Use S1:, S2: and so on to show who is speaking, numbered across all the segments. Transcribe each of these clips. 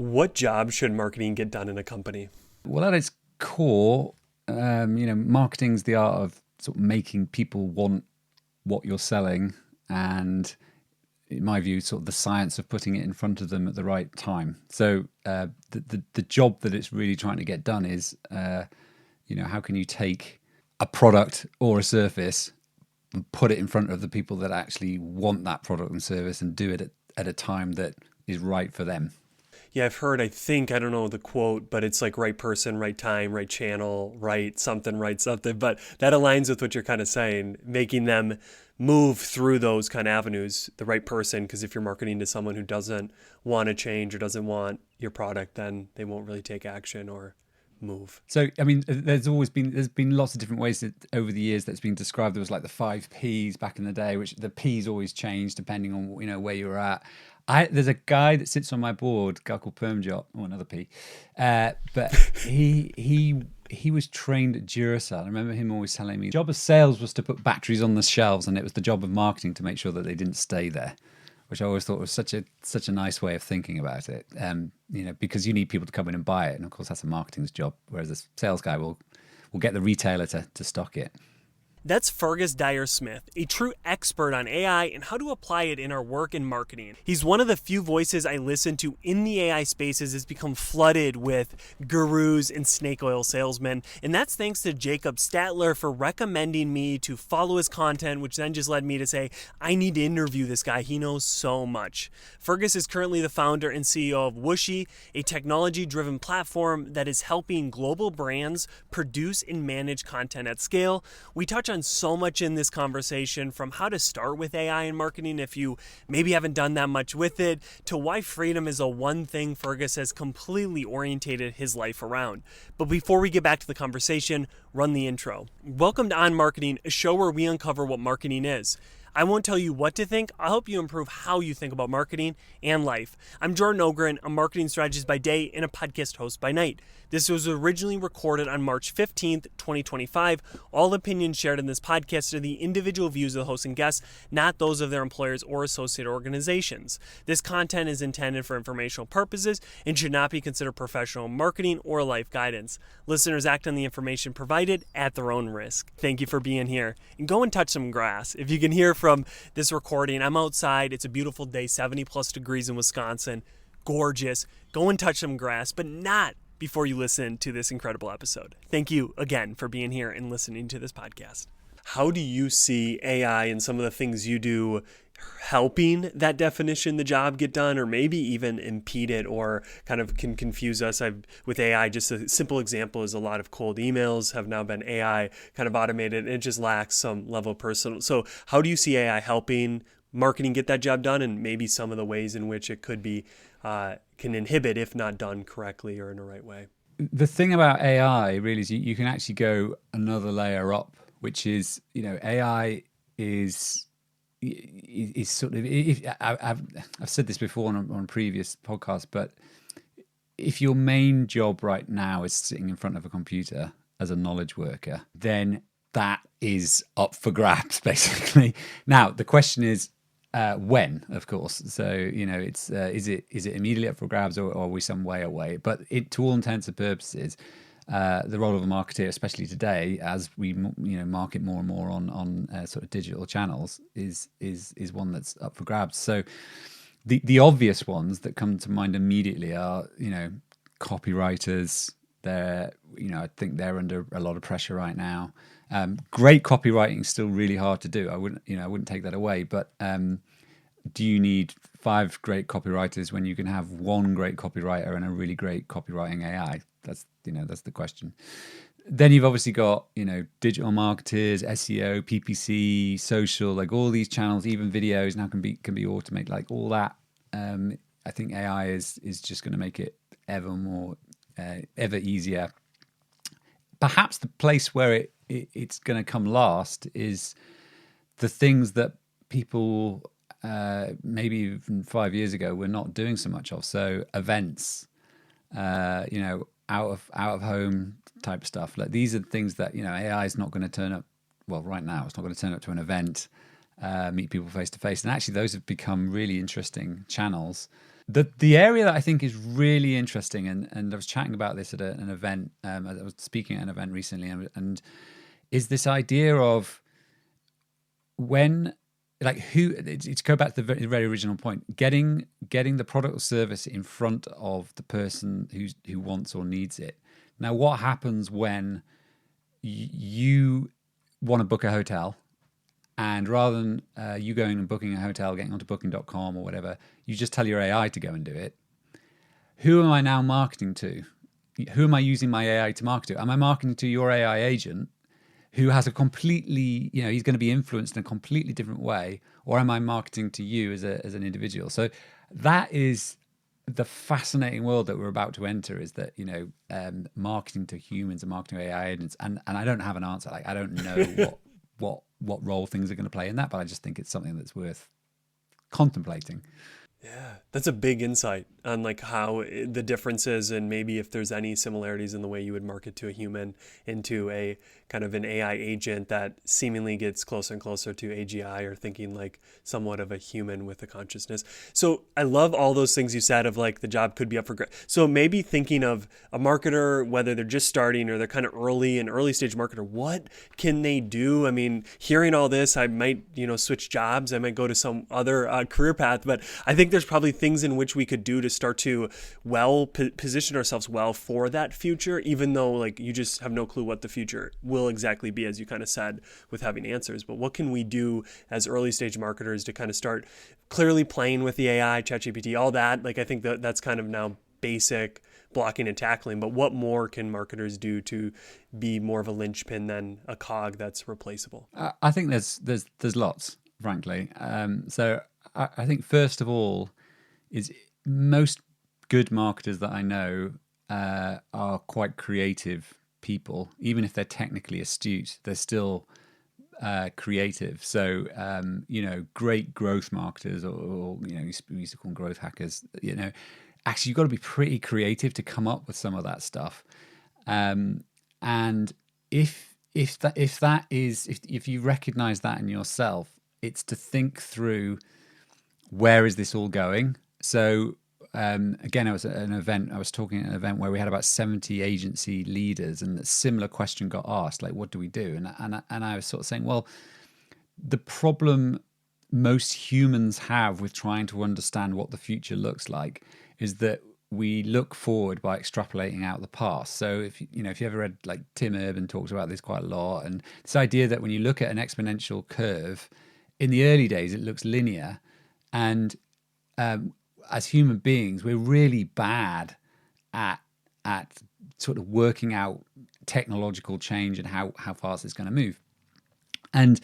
S1: What job should marketing get done in a company?
S2: Well, at its core, marketing's the art of sort of making people want what you're selling, and in my view, sort of the science of putting it in front of them at the right time. So the job that it's really trying to get done is, how can you take a product or a service and put it in front of the people that actually want that product and service, and do it at a time that is right for them.
S1: Yeah, I've heard, I don't know the quote, but it's like right person, right time, right channel, right something. But that aligns with what you're kind of saying, making them move through those kind of avenues, the right person, because if you're marketing to someone who doesn't want to change or doesn't want your product, then they won't really take action or move.
S2: So, I mean, there's been lots of different ways that over the years that's been described. There was like the 5 Ps back in the day, which the Ps always change depending on where you were at. There's a guy that sits on my board, a guy called Permjot, or another P, but he was trained at Duracell. I remember him always telling me the job of sales was to put batteries on the shelves, and it was the job of marketing to make sure that they didn't stay there, which I always thought was such a nice way of thinking about it. Because you need people to come in and buy it, and of course that's a marketing's job, whereas a sales guy will get the retailer to stock it.
S1: That's Fergus Dyer-Smith, a true expert on AI and how to apply it in our work in marketing. He's one of the few voices I listen to in the AI spaces that's become flooded with gurus and snake oil salesmen, and that's thanks to Jacob Statler for recommending me to follow his content, which then just led me to say, I need to interview this guy. He knows so much. Fergus is currently the founder and CEO of Wooshii, a technology-driven platform that is helping global brands produce and manage content at scale. We touch on so much in this conversation, from how to start with AI in marketing if you maybe haven't done that much with it, to why freedom is a one thing Fergus has completely orientated his life around. But before we get back to the conversation, run the intro. Welcome to On Marketing, a show where we uncover what marketing is. I won't tell you what to think. I'll help you improve how you think about marketing and life. I'm Jordan Ogren, a marketing strategist by day and a podcast host by night. This was originally recorded on March 15th, 2025. All opinions shared in this podcast are the individual views of the host and guests, not those of their employers or associated organizations. This content is intended for informational purposes and should not be considered professional marketing or life guidance. Listeners act on the information provided at their own risk. Thank you for being here, and go and touch some grass. If you can hear from this recording, I'm outside. It's a beautiful day, 70 plus degrees in Wisconsin. Gorgeous. Go and touch some grass, but not before you listen to this incredible episode. Thank you again for being here and listening to this podcast. How do you see AI and some of the things you do helping that definition, the job, get done, or maybe even impede it or kind of can confuse us? With AI, just a simple example is a lot of cold emails have now been AI kind of automated, and it just lacks some level of personal. So how do you see AI helping marketing get that job done, and maybe some of the ways in which it could be can inhibit if not done correctly or in the right way?
S2: The thing about AI really is you can actually go another layer up, which is, AI is sort of, I've said this before on previous podcasts, but if your main job right now is sitting in front of a computer as a knowledge worker, then that is up for grabs, basically. Now, the question is, when, of course. So, it's is it immediately up for grabs, or are we some way away? But to all intents and purposes, the role of a marketer, especially today, as we market more and more on sort of digital channels, is one that's up for grabs. So, the obvious ones that come to mind immediately are copywriters. I think they're under a lot of pressure right now. Great copywriting is still really hard to do. I wouldn't take that away. But do you need 5 great copywriters when you can have one great copywriter and a really great copywriting AI? That's the question. Then you've obviously got digital marketers, SEO, PPC, social, like all these channels, even videos now can be automated. Like all that. I think AI is just going to make it ever easier. Perhaps the place where it's going to come last is the things that people maybe even 5 years ago were not doing so much of. So events, out of home type stuff. Like these are the things that AI is not going to turn up. Well, right now it's not going to turn up to an event, meet people face to face, and actually those have become really interesting channels. The area that I think is really interesting, and I was chatting about this at an event, I was speaking at an event recently, and is this idea of when, like, who, it's go back to the very original point, getting the product or service in front of the person who wants or needs it. Now, what happens when you want to book a hotel, and rather than you going and booking a hotel, getting onto booking.com or whatever, you just tell your AI to go and do it. Who am I now marketing to? Who am I using my AI to market to? Am I marketing to your AI agent who has a completely, he's going to be influenced in a completely different way? Or am I marketing to you as an individual? So that is the fascinating world that we're about to enter, is that, marketing to humans and marketing to AI agents. And I don't have an answer. Like, I don't know what role things are going to play in that, but I just think it's something that's worth contemplating.
S1: Yeah, that's a big insight on like how the differences and maybe if there's any similarities in the way you would market to a human into a kind of an AI agent that seemingly gets closer and closer to AGI or thinking like somewhat of a human with a consciousness. So I love all those things you said of like the job could be up for grabs. So maybe thinking of a marketer, whether they're just starting or they're kind of an early stage marketer, what can they do? I mean, hearing all this, I might, switch jobs. I might go to some other career path, but I think there's probably things in which we could do to start to position ourselves well for that future, even though like you just have no clue what the future will exactly be, as you kind of said, with having answers. But what can we do as early stage marketers to kind of start clearly playing with the AI, ChatGPT, all that? Like, I think that's kind of now basic blocking and tackling, but what more can marketers do to be more of a linchpin than a cog that's replaceable?
S2: I think there's lots, frankly. So I think first of all is most good marketers that I know are quite creative people. Even if they're technically astute, they're still creative. So great growth marketers, or we used to call them growth hackers. Actually, you've got to be pretty creative to come up with some of that stuff. And if you recognize that in yourself, it's to think through, where is this all going? So again, I was at an event. I was talking at an event where we had about 70 agency leaders, and a similar question got asked, like, what do we do? And I was sort of saying, well, the problem most humans have with trying to understand what the future looks like is that we look forward by extrapolating out the past. So if you ever read, like, Tim Urban talks about this quite a lot, and this idea that when you look at an exponential curve, in the early days it looks linear, and as human beings, we're really bad at sort of working out technological change and how fast it's going to move. And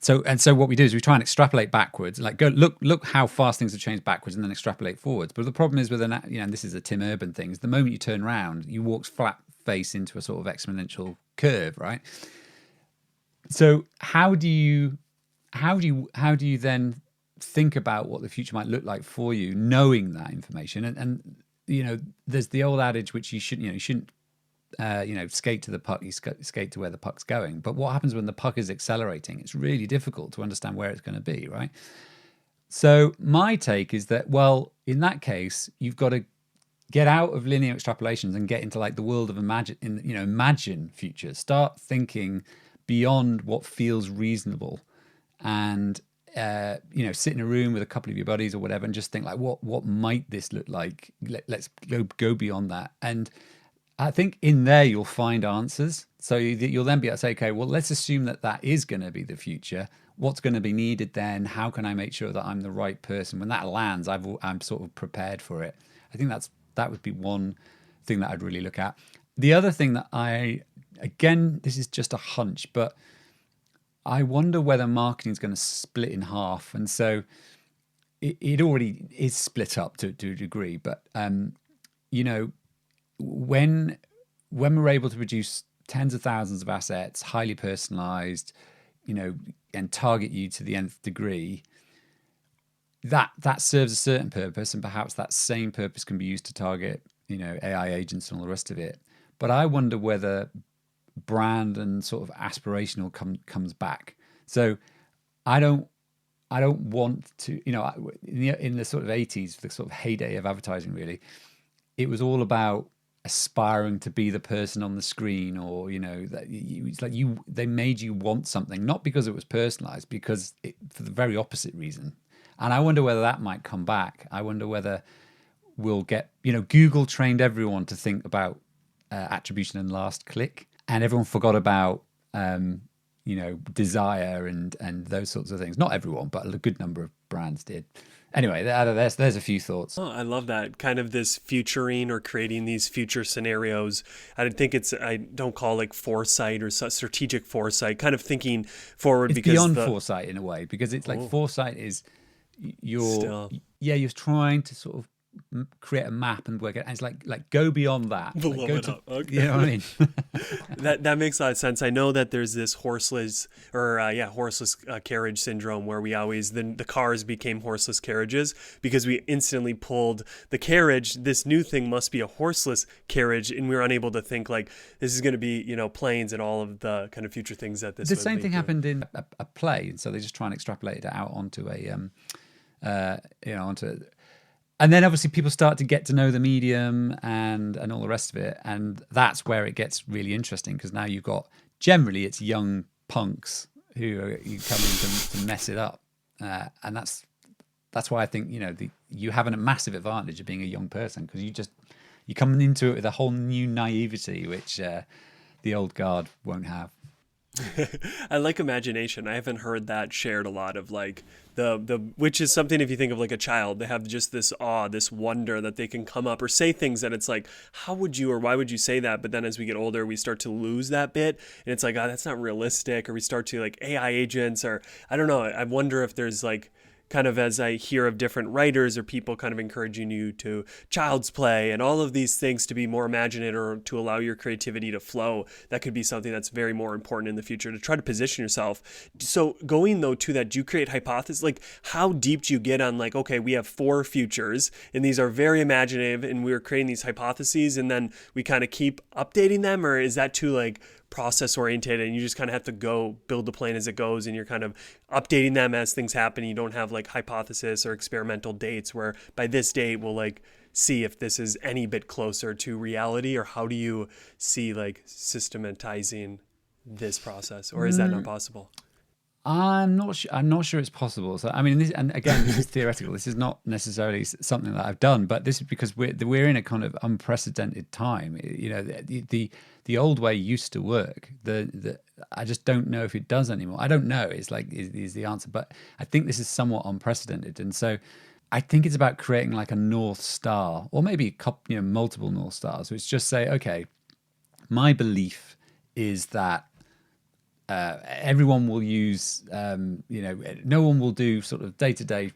S2: so what we do is we try and extrapolate backwards, like go look how fast things have changed backwards, and then extrapolate forwards. But the problem is with and this is a Tim Urban thing, is the moment you turn around, you walk flat face into a sort of exponential curve, right? So how do you then think about what the future might look like for you, knowing that information? And there's the old adage which you shouldn't skate to the puck, you skate to where the puck's going. But what happens when the puck is accelerating? It's really difficult to understand where it's going to be, right? So my take is that, well, in that case, you've got to get out of linear extrapolations and get into like the world of imagine futures. Start thinking beyond what feels reasonable, and sit in a room with a couple of your buddies or whatever, and just think like, what might this look like? Let's go beyond that. And I think in there you'll find answers. So you'll then be able to say, okay, well, let's assume that is going to be the future. What's going to be needed then? How can I make sure that I'm the right person? When that lands, I'm sort of prepared for it. I think that would be one thing that I'd really look at. The other thing that again, this is just a hunch, but I wonder whether marketing is going to split in half. And so it already is split up to a degree, but when we're able to produce tens of thousands of assets, highly personalized, and target you to the nth degree, that serves a certain purpose, and perhaps that same purpose can be used to target, AI agents and all the rest of it. But I wonder whether brand and sort of aspirational comes back. So I don't I don't want to, in the sort of 80s, the sort of heyday of advertising, really, it was all about aspiring to be the person on the screen, or it's like they made you want something, not because it was personalized, for the very opposite reason. And I wonder whether that might come back. I wonder whether we'll get, Google trained everyone to think about attribution and last click, and everyone forgot about desire and those sorts of things. Not everyone, but a good number of brands did. Anyway, there's a few thoughts.
S1: Oh, I love that. Kind of this futuring or creating these future scenarios. I don't call like foresight or strategic foresight, kind of thinking forward.
S2: It's
S1: because
S2: beyond foresight in a way, because it's like foresight is you're trying to sort of create a map and work it, and it's like go beyond that.
S1: Blow
S2: like,
S1: it up. Okay.
S2: You know what I mean?
S1: That makes a lot of sense. I know that there's this horseless carriage syndrome, where we always the cars became horseless carriages because we instantly pulled the carriage. This new thing must be a horseless carriage, and we were unable to think like this is going to be planes and all of the kind of future things that this.
S2: The same thing happened in a play, so they just try and extrapolate it out onto and then obviously people start to get to know the medium and all the rest of it. And that's where it gets really interesting, because now you've got, generally it's young punks who come in to mess it up. And that's why I think, you have a massive advantage of being a young person, because you're coming into it with a whole new naivety, which the old guard won't have.
S1: I like imagination. I haven't heard that shared a lot, of like the which is something, if you think of like a child, they have just this awe, this wonder that they can come up or say things that it's like, how would you or why would you say that? But then as we get older, we start to lose that bit, and it's like, oh, that's not realistic, or we start to like AI agents, or I don't know. I wonder if there's like, kind of as I hear of different writers or people kind of encouraging you to child's play and all of these things to be more imaginative or to allow your creativity to flow, that could be something that's very more important in the future to try to position yourself. So going though to that, do you create hypotheses? Like how deep do you get on like, okay, we have 4 futures and these are very imaginative and we're creating these hypotheses and then we kind of keep updating them? Or is that too like process oriented and you just kind of have to go build the plane as it goes and you're kind of updating them as things happen? You don't have like hypothesis or experimental dates where by this date we'll like see if this is any bit closer to reality? Or how do you see like systematizing this process, or is that not possible?
S2: I'm not sure it's possible. So I mean, this is theoretical. This is not necessarily something that I've done, but this is because we're in a kind of unprecedented time. The old way used to work. I just don't know if it does anymore. I don't know. It's like is the answer, but I think this is somewhat unprecedented, and so I think it's about creating like a North Star, or maybe a couple, multiple North Stars. Which just say, okay, my belief is that. Everyone will use, no one will do sort of day-to-day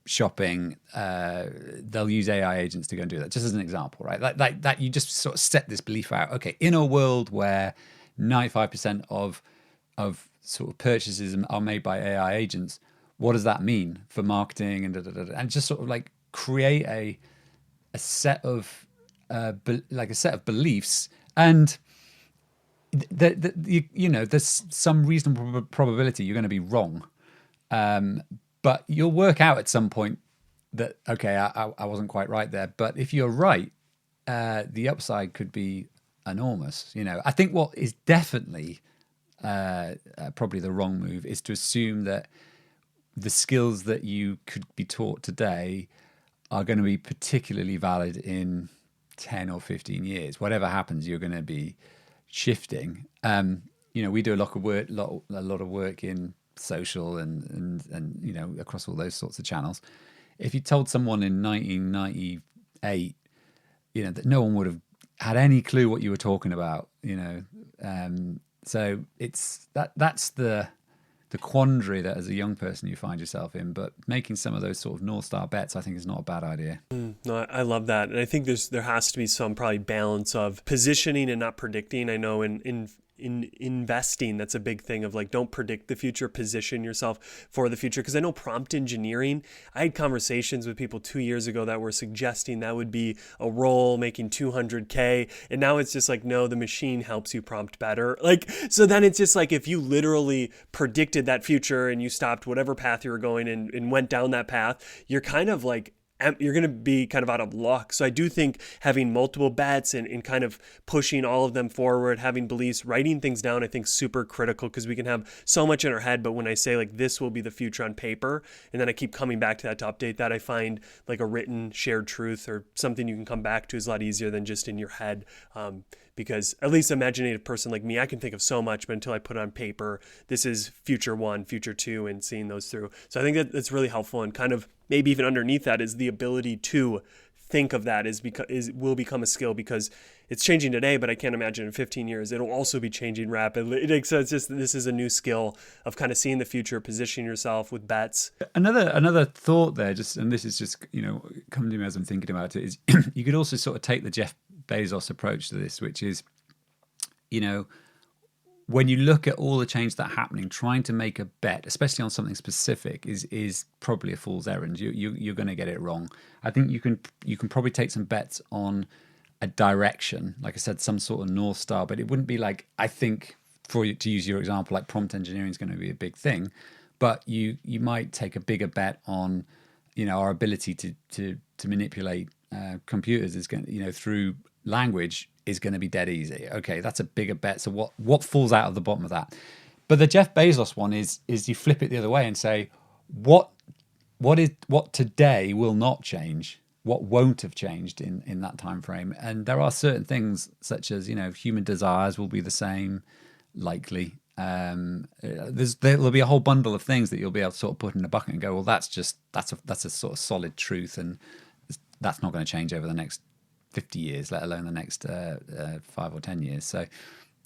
S2: shopping. They'll use AI agents to go and do that, just as an example, right? Like that you just sort of set this belief out. Okay, in a world where 95% of sort of purchases are made by AI agents, what does that mean for marketing and just sort of like create a set of beliefs. And there's some reasonable probability you're going to be wrong, but you'll work out at some point that okay, I wasn't quite right there. But if you're right, the upside could be enormous. I think what is definitely probably the wrong move is to assume that the skills that you could be taught today are going to be particularly valid in 10 or 15 years. Whatever happens, you're going to be shifting. We do a lot of work in social and across all those sorts of channels. If you told someone in 1998, that no one would have had any clue what you were talking about, so it's that's the quandary that as a young person you find yourself in. But making some of those sort of North Star bets, I think, is not a bad idea.
S1: No, I love that. And I think there has to be some probably balance of positioning and not predicting. I know in in investing, that's a big thing of like, don't predict the future, position yourself for the future. Because I know prompt engineering, I had conversations with people 2 years ago that were suggesting that would be a role making 200K, and now it's just like, no, the machine helps you prompt better. Like, so then it's just like, if you literally predicted that future and you stopped whatever path you were going and went down that path, you're kind of like, you're going to be kind of out of luck. So I do think having multiple bets and kind of pushing all of them forward, having beliefs, writing things down, I think super critical, because we can have so much in our head. But when I say like, this will be the future on paper, and then I keep coming back to that to update that, I find like a written shared truth or something you can come back to is a lot easier than just in your head. Because at least an imaginative person like me, I can think of so much, but until I put it on paper, this is future one, future two, and seeing those through. So I think that that's really helpful, and kind of maybe even underneath that is the ability to think of that will become a skill, because it's changing today, but I can't imagine in 15 years it'll also be changing rapidly. So it's just, this is a new skill of kind of seeing the future, positioning yourself with bets.
S2: Another thought there, and this is just coming to me as I'm thinking about it, is you could also sort of take the Jeff Bezos approach to this, which is, when you look at all the change that's happening, trying to make a bet, especially on something specific, is probably a fool's errand. You're going to get it wrong. I think you can probably take some bets on a direction, like I said, some sort of North Star, but it wouldn't be like, I think, for you to use your example, like prompt engineering is going to be a big thing, but you might take a bigger bet on, our ability to manipulate computers is going through language is going to be dead easy. Okay, that's a bigger bet. So what falls out of the bottom of that? But the Jeff Bezos one is you flip it the other way and say, what today will not change, what won't have changed in that time frame. And there are certain things such as human desires will be the same, likely. There'll be a whole bundle of things that you'll be able to sort of put in a bucket and go, well, that's a sort of solid truth, and that's not going to change over the next 50 years, let alone the next 5 or 10 years. So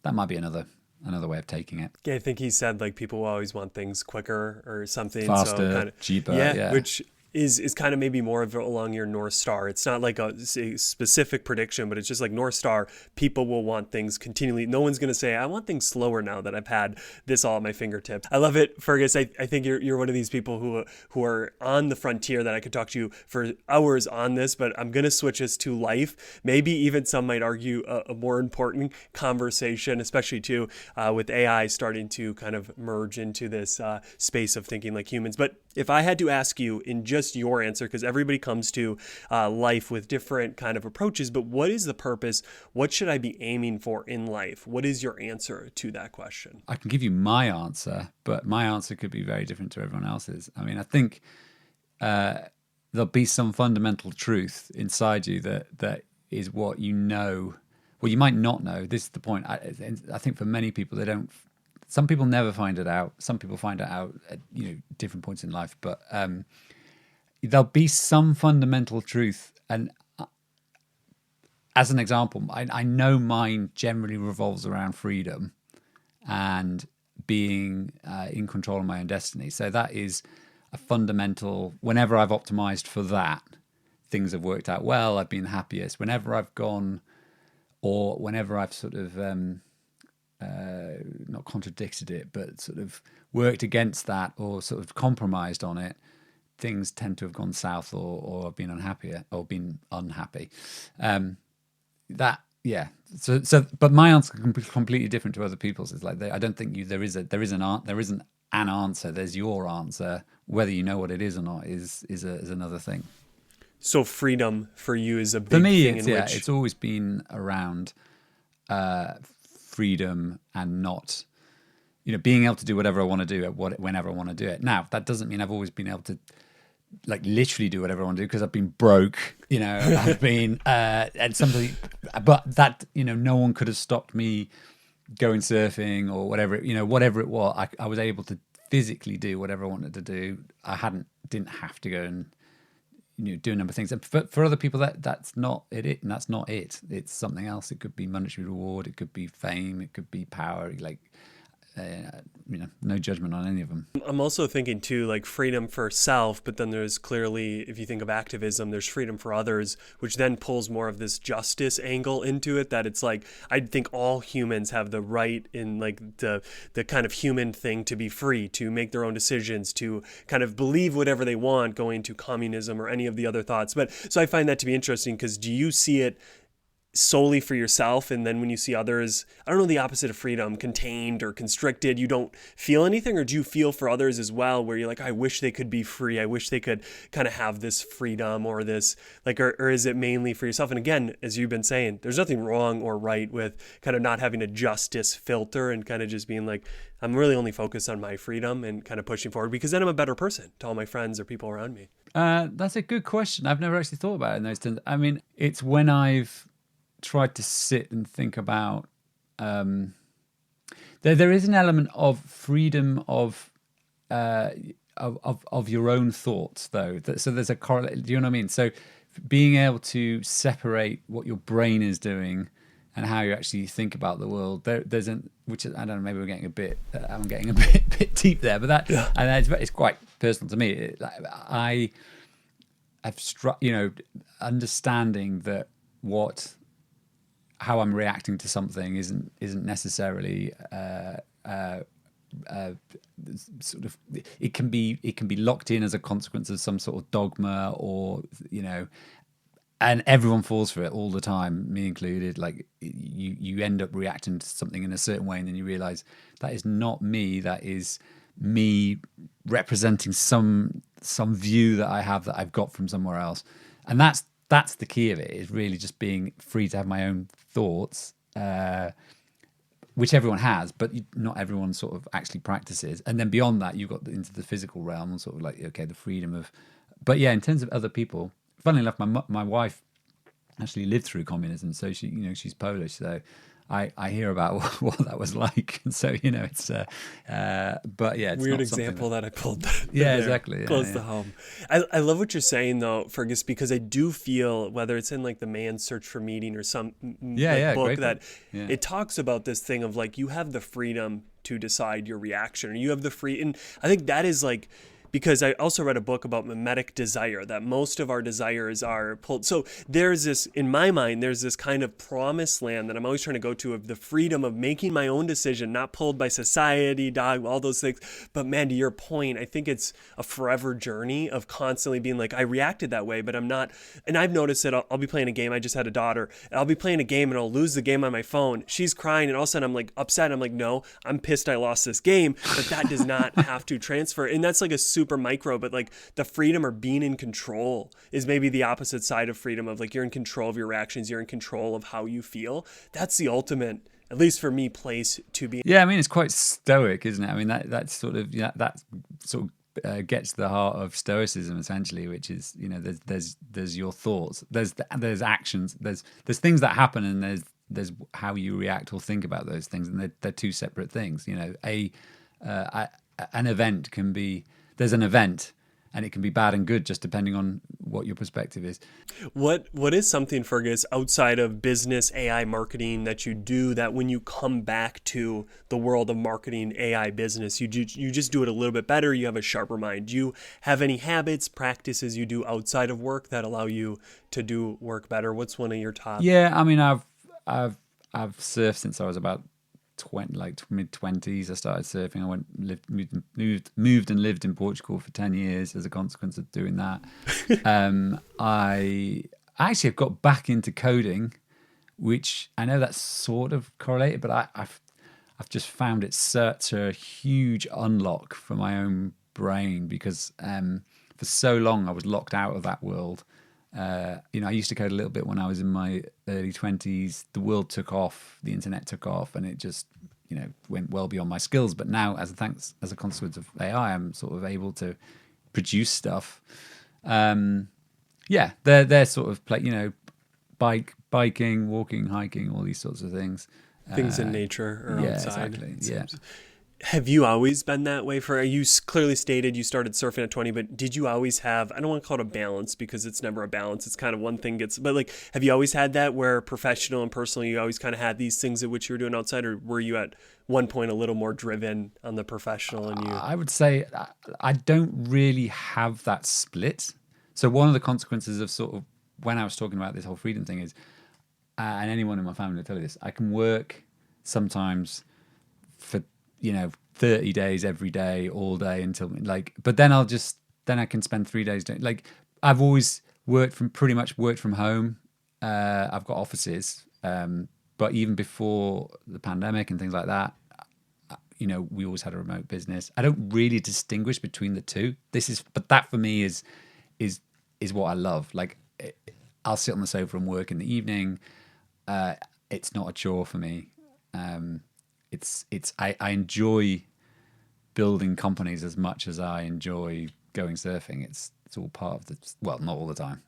S2: that might be another way of taking it.
S1: Yeah, I think he said like people will always want things quicker or something.
S2: Faster,
S1: so kind of,
S2: cheaper.
S1: Yeah, which is kind of maybe more of along your North Star. It's not like a specific prediction, but it's just like North Star. People will want things continually. No one's going to say, I want things slower now that I've had this all at my fingertips. I love it, Fergus. I think you're one of these people who are on the frontier that I could talk to you for hours on this, but I'm going to switch this to life. Maybe even some might argue a more important conversation, especially too with AI starting to kind of merge into this space of thinking like humans. But if I had to ask you in just your answer, because everybody comes to life with different kind of approaches, but what is the purpose? What should I be aiming for in life? What is your answer to that question?
S2: I can give you my answer, but my answer could be very different to everyone else's. I mean, I think there'll be some fundamental truth inside you that is what you know. Well, you might not know. This is the point. I think for many people, they don't. Some people never find it out. Some people find it out at different points in life. But there'll be some fundamental truth. And as an example, I know mine generally revolves around freedom and being in control of my own destiny. So that is a fundamental. Whenever I've optimized for that, things have worked out well. I've been happiest. Whenever I've gone, or whenever I've sort of not contradicted it, but sort of worked against that or sort of compromised on it, things tend to have gone south or been unhappy. But my answer is completely different to other people's. It's like I don't think there isn't an answer. There's your answer. Whether you know what it is or not is another thing.
S1: So freedom for you is a big
S2: for me,
S1: thing.
S2: It's always been around freedom and not, being able to do whatever I want to do whenever I want to do it. Now, that doesn't mean I've always been able to like literally do whatever I want to do, because I've been broke, I've been, and something, but that, no one could have stopped me going surfing or whatever, whatever it was. I was able to physically do whatever I wanted to do. Didn't have to go and, do a number of things. But for other people, that's not it, and that's not it. It's something else. It could be monetary reward. It could be fame. It could be power. Like, no judgment on any of them.
S1: I'm also thinking too, like freedom for self, but then there's clearly, if you think of activism, there's freedom for others, which then pulls more of this justice angle into it, that it's like, I think all humans have the right in like the kind of human thing to be free, to make their own decisions, to kind of believe whatever they want, going to communism or any of the other thoughts. But so I find that to be interesting, because do you see it solely for yourself, and then when you see others, I don't know, the opposite of freedom, contained or constricted, you don't feel anything? Or do you feel for others as well, where you're like, I wish they could be free, I wish they could kind of have this freedom or this, like, or is it mainly for yourself? And again, as you've been saying, there's nothing wrong or right with kind of not having a justice filter and kind of just being like, I'm really only focused on my freedom and kind of pushing forward, because then I'm a better person to all my friends or people around me.
S2: That's a good question. I've never actually thought about it in those terms. I mean, it's when I've tried to sit and think about there is an element of freedom of your own thoughts, though. So there's a correlate. Do you know what I mean? So being able to separate what your brain is doing and how you actually think about the world, there's an, which I don't know, maybe we're getting a bit, I'm getting a bit deep there, but that, yeah. And it's quite personal to me. I have struck, understanding that how I'm reacting to something isn't necessarily sort of, it can be locked in as a consequence of some sort of dogma, or and everyone falls for it all the time, me included. Like you end up reacting to something in a certain way, and then you realize that is not me. That is me representing some view that I have that I've got from somewhere else, and that's the key of it, is really just being free to have my own thoughts, which everyone has, but not everyone sort of actually practices. And then beyond that, you've got into the physical realm, and sort of like, okay, the freedom of. But yeah, in terms of other people, funnily enough, my wife actually lived through communism, so she's Polish, so I hear about what that was like, and so it's but yeah, it's
S1: weird
S2: not
S1: example that I pulled.
S2: Yeah, exactly.
S1: Close to home. I love what you're saying though, Fergus, because I do feel, whether it's in like The Man's Search for Meaning or some book that it talks about this thing of like, you have the freedom to decide your reaction, or you have the free, and I think that is like. Because I also read a book about mimetic desire, that most of our desires are pulled. So there's this, in my mind, there's this kind of promised land that I'm always trying to go to, of the freedom of making my own decision, not pulled by society, dogma, all those things. But man, to your point, I think it's a forever journey of constantly being like, I reacted that way, but I'm not. And I've noticed that I'll be playing a game. I just had a daughter. I'll be playing a game and I'll lose the game on my phone. She's crying, and all of a sudden I'm like upset. I'm like, no, I'm pissed I lost this game. But that does not have to transfer. And that's like a super micro, but like the freedom or being in control is maybe the opposite side of freedom, of like, you're in control of your reactions, you're in control of how you feel. That's the ultimate, at least for me, place to be.
S2: Yeah, I mean, it's quite stoic, isn't it? I mean, that sort of gets to the heart of stoicism, essentially, which is, there's your thoughts, there's actions, there's things that happen, and there's how you react or think about those things, and they're two separate things. An event can be, there's an event, and it can be bad and good, just depending on what your perspective is.
S1: What is something, Fergus, outside of business AI marketing, that you do that when you come back to the world of marketing AI business, you just do it a little bit better, you have a sharper mind? Do you have any habits, practices you do outside of work that allow you to do work better? What's one of your top?
S2: Yeah, I mean, I've surfed since I was about mid-20s. I started surfing. I moved and lived in Portugal for 10 years as a consequence of doing that. I actually have got back into coding, which I know that's sort of correlated, but I've just found it such a huge unlock for my own brain, because for so long I was locked out of that world. I used to code a little bit when I was in my early 20s. The world took off, the internet took off, and it just, went well beyond my skills. But now, as a consequence of AI, I'm sort of able to produce stuff. They're sort of biking, walking, hiking, all these sorts of things.
S1: Things in nature or outside.
S2: Exactly. Yeah.
S1: Have you always been that way? You clearly stated you started surfing at 20, but did you always have, I don't want to call it a balance because it's never a balance. It's kind of one thing but like, have you always had that where professional and personal, you always kind of had these things at which you were doing outside, or were you at one point a little more driven on the professional and you?
S2: I would say I don't really have that split. So one of the consequences of sort of when I was talking about this whole freedom thing is, and anyone in my family will tell you this, I can work sometimes for 30 days every day all day until but then I can spend 3 days doing I've always pretty much worked from home. I've got offices, but even before the pandemic and things like that, we always had a remote business. I don't really distinguish between the two. But that for me is what I love. I'll sit on the sofa and work in the evening. It's not a chore for me. I enjoy building companies as much as I enjoy going surfing. It's all part of well, not all the time.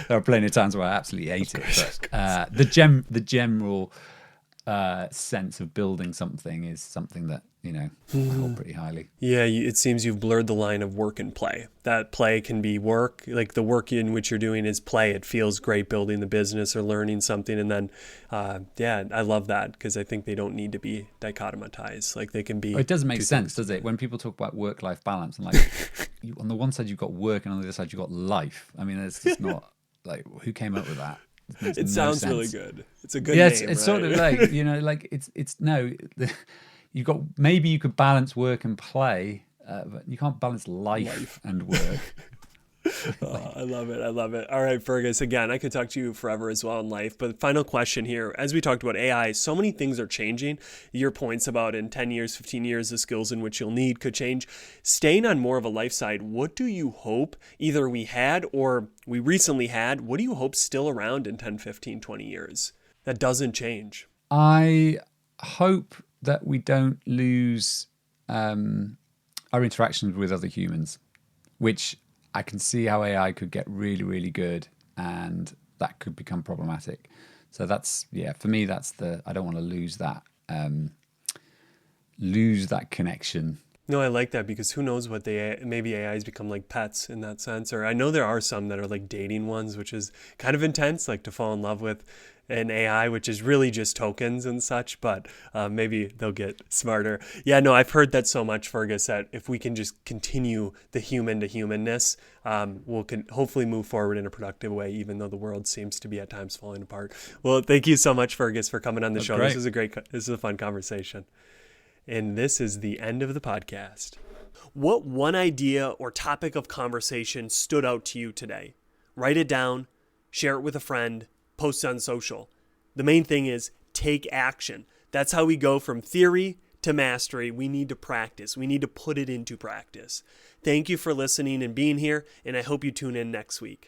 S2: There are plenty of times where I absolutely hate it. But the general sense of building something is something that I hold pretty highly.
S1: Yeah, it seems you've blurred the line of work and play. That play can be work, like the work in which you're doing is play. It feels great building the business or learning something. And then, I love that because I think they don't need to be dichotomatized. Like they can be.
S2: It doesn't make sense, does it? When people talk about work-life balance and on the one side you've got work and on the other side you've got life. I mean, it's just not who came up with that?
S1: It sounds really good. It's a good name.
S2: It's sort of it's no. You got maybe you could balance work and play, but you can't balance life and work.
S1: I love it. I love it. All right, Fergus, again, I could talk to you forever as well in life, but final question here. As we talked about AI, so many things are changing. Your points about in 10 years, 15 years, the skills in which you'll need could change. Staying on more of a life side, what do you hope either we had or we recently had, what do you hope still around in 10, 15, 20 years that doesn't change?
S2: I hope that we don't lose our interactions with other humans, which I can see how AI could get really, really good, and that could become problematic. So that's, for me, I don't want to lose that connection.
S1: No, I like that because who knows what maybe AIs become like pets in that sense. Or I know there are some that are like dating ones, which is kind of intense, like to fall in love with an AI, which is really just tokens and such, but maybe they'll get smarter. Yeah, no, I've heard that so much, Fergus, that if we can just continue the human to humanness, we'll hopefully move forward in a productive way, even though the world seems to be at times falling apart. Well, thank you so much, Fergus, for coming on the show.
S2: Great.
S1: This is a fun conversation. And this is the end of the podcast. What one idea or topic of conversation stood out to you today? Write it down, share it with a friend, post on social. The main thing is take action. That's how we go from theory to mastery. We need to practice. We need to put it into practice. Thank you for listening and being here, and I hope you tune in next week.